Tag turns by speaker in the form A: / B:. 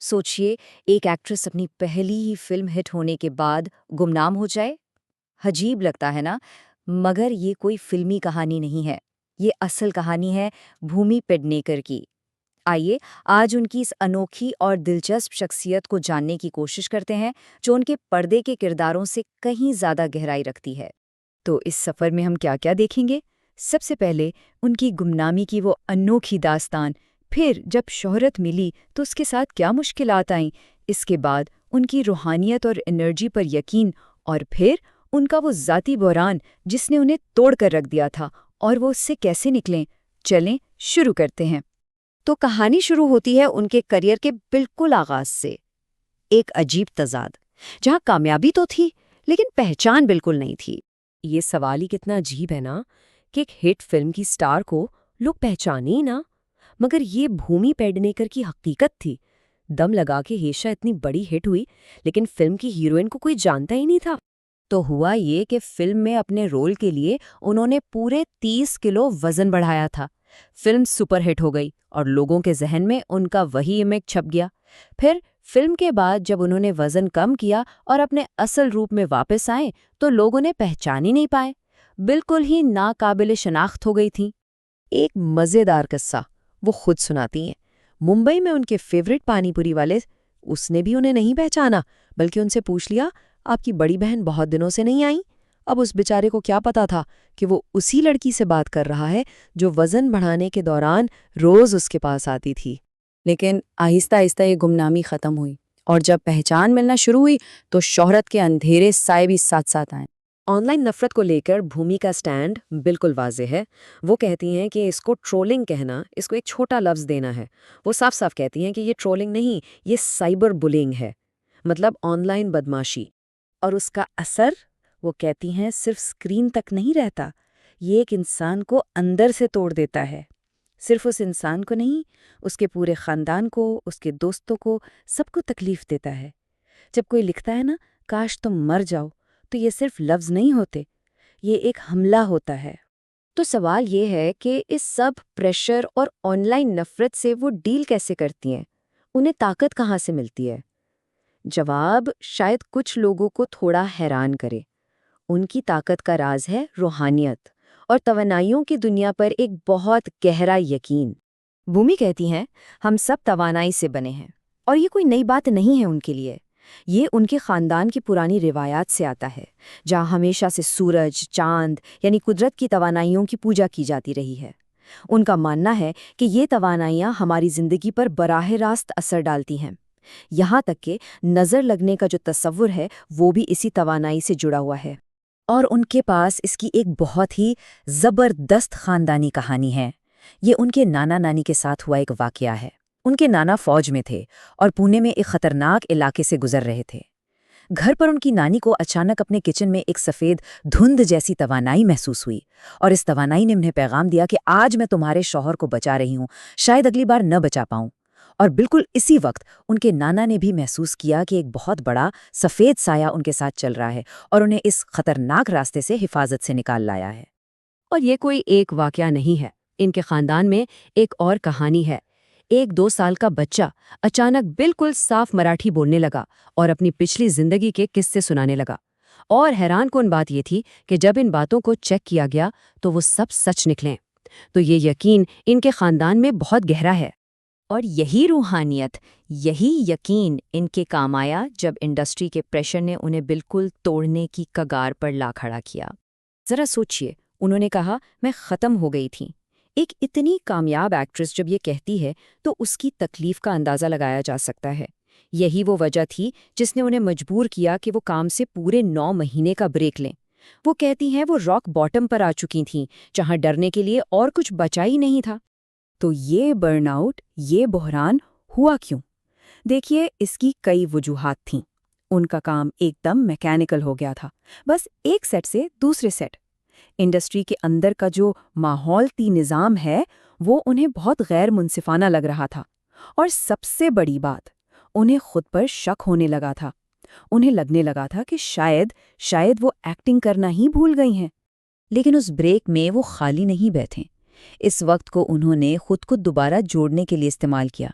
A: सोचिए, एक एक्ट्रेस अपनी पहली ही फिल्म हिट होने के बाद गुमनाम हो जाए। अजीब लगता है ना? मगर ये कोई फिल्मी कहानी नहीं है। ये असल कहानी है भूमि पेडनेकर की। आइए, आज उनकी इस अनोखी और दिलचस्प शख्सियत को जानने की कोशिश करते हैं, जो उनके पर्दे के किरदारों से कहीं ज़्यादा गहराई रखती है। तो इस सफ़र में हम क्या-क्या देखेंगे? सबसे पहले उनकी गुमनामी की वो अनोखी दास्तान, फिर जब शोहरत मिली तो उसके साथ क्या मुश्किलात आईं, इसके बाद उनकी रूहानियत और एनर्जी पर यकीन, और फिर उनका वो ज़ाती बहरान जिसने उन्हें तोड़ कर रख दिया था, और वो उससे कैसे निकलें। चलें, शुरू करते हैं। तो कहानी शुरू होती है उनके करियर के बिल्कुल आगाज से। एक अजीब तजाद, जहाँ कामयाबी तो थी लेकिन पहचान बिल्कुल नहीं थी।
B: ये सवाल ही कितना अजीब है ना कि एक हिट फिल्म की स्टार को लोग पहचाने ही ना। मगर ये भूमि पेडनेकर की हकीकत थी। दम लगा के हेशा इतनी बड़ी हिट हुई, लेकिन फिल्म की हीरोइन को कोई जानता ही नहीं था।
A: तो हुआ ये कि फिल्म में अपने रोल के लिए उन्होंने पूरे 30 किलो वजन बढ़ाया था। फिल्म सुपरहिट हो गई और लोगों के जहन में उनका वही इमेज छप गया। फिर फिल्म के बाद जब उन्होंने वजन कम किया और अपने असल रूप में वापस आए, तो लोग उन्हें पहचान ही नहीं पाए। बिल्कुल ही नाकाबिले शनाख्त हो गई थी।
B: एक मज़ेदार किस्सा वो खुद सुनाती हैं। मुंबई में उनके फेवरेट पानीपुरी वाले, उसने भी उन्हें नहीं पहचाना, बल्कि उनसे पूछ लिया, आपकी बड़ी बहन बहुत दिनों से नहीं आई। अब उस बेचारे को क्या पता था कि वो उसी लड़की से बात कर रहा है जो वजन बढ़ाने के दौरान रोज उसके पास आती थी।
A: लेकिन आहिस्ता आहिस्ता ये गुमनामी खत्म हुई, और जब पहचान मिलना शुरू हुई तो शोहरत के अंधेरे साए भी साथ साथ आए।
B: ऑनलाइन नफरत को लेकर भूमि का स्टैंड बिल्कुल वाज़ेह है। वो कहती हैं कि इसको ट्रोलिंग कहना, इसको एक छोटा लफ्ज़ देना है। वो साफ साफ कहती हैं कि ये ट्रोलिंग नहीं, ये साइबर बुलिंग है, मतलब ऑनलाइन बदमाशी। और उसका असर, वो कहती हैं, सिर्फ स्क्रीन तक नहीं रहता, ये एक इंसान को अंदर से तोड़ देता है। सिर्फ उस इंसान को नहीं, उसके पूरे ख़ानदान को, उसके दोस्तों को, सबको तकलीफ देता है। जब कोई लिखता है ना, काश तुम मर जाओ, तो ये सिर्फ लफ्ज़ नहीं होते, ये एक हमला होता है। तो सवाल ये है कि इस सब प्रेशर और ऑनलाइन नफ़रत से वो डील कैसे करती हैं? उन्हें ताकत कहाँ से मिलती है? जवाब शायद कुछ लोगों को थोड़ा हैरान करे। उनकी ताकत का राज है रूहानियत और तवानाइयों की दुनिया पर एक बहुत गहरा यकीन। भूमि कहती हैं, हम सब तवानाई से बने हैं, और ये कोई नई बात नहीं है उनके लिए। ये उनके खानदान की पुरानी रिवायात से आता है, जहाँ हमेशा से सूरज, चांद यानी कुदरत की तवानाइयों की पूजा की जाती रही है। उनका मानना है कि ये तवानाइयाँ हमारी जिंदगी पर बराह रास्त असर डालती हैं। यहाँ तक कि नज़र लगने का जो तस्वुर है, वो भी इसी तवानाई से जुड़ा हुआ है। और उनके पास इसकी एक बहुत ही ज़बरदस्त ख़ानदानी कहानी है। ये उनके नाना नानी के साथ हुआ एक वाक़या है। उनके नाना फ़ौज में थे और पुणे में एक ख़तरनाक इलाके से गुजर रहे थे। घर पर उनकी नानी को अचानक अपने किचन में एक सफ़ेद धुंध जैसी तवानाई महसूस हुई, और इस तवानाई ने उन्हें पैगाम दिया कि आज मैं तुम्हारे शौहर को बचा रही हूँ, शायद अगली बार न बचा पाऊँ। और बिल्कुल इसी वक्त उनके नाना ने भी महसूस किया कि एक बहुत बड़ा सफ़ेद साया उनके साथ चल रहा है और उन्हें इस खतरनाक रास्ते से हिफाजत से निकाल लाया है। और ये कोई एक वाकया नहीं है। इनके खानदान में एक और कहानी है। एक 2 साल का बच्चा अचानक बिल्कुल साफ मराठी बोलने लगा और अपनी पिछली जिंदगी के किस्से सुनाने लगा। और हैरान कुन बात ये थी कि जब इन बातों को चेक किया गया तो वो सब सच निकले। तो ये यकीन इनके खानदान में बहुत गहरा है। और यही रूहानियत, यही यकीन इनके काम आया जब इंडस्ट्री के प्रेशर ने उन्हें बिल्कुल तोड़ने की कगार पर ला खड़ा किया। जरा सोचिए, उन्होंने कहा, मैं ख़त्म हो गई थी। एक इतनी कामयाब एक्ट्रेस जब ये कहती है तो उसकी तकलीफ का अंदाज़ा लगाया जा सकता है। यही वो वजह थी जिसने उन्हें मजबूर किया कि वो काम से पूरे 9 महीने का ब्रेक लें। वो कहती हैं वो रॉक बॉटम पर आ चुकी थीं, जहाँ डरने के लिए और कुछ बचा ही नहीं था। तो ये बर्नआउट, ये बहरान हुआ क्यों? देखिए, इसकी कई वजूहात थीं। उनका काम एकदम मैकेनिकल हो गया था, बस एक सेट से दूसरे सेट। इंडस्ट्री के अंदर का जो माहौलती निज़ाम है, वो उन्हें बहुत गैर मुनसिफाना लग रहा था। और सबसे बड़ी बात, उन्हें खुद पर शक होने लगा था। उन्हें लगने लगा था कि शायद वो एक्टिंग करना ही भूल गई हैं। लेकिन उस ब्रेक में वो खाली नहीं बैठे। इस वक्त को उन्होंने खुद को दोबारा जोड़ने के लिए इस्तेमाल किया।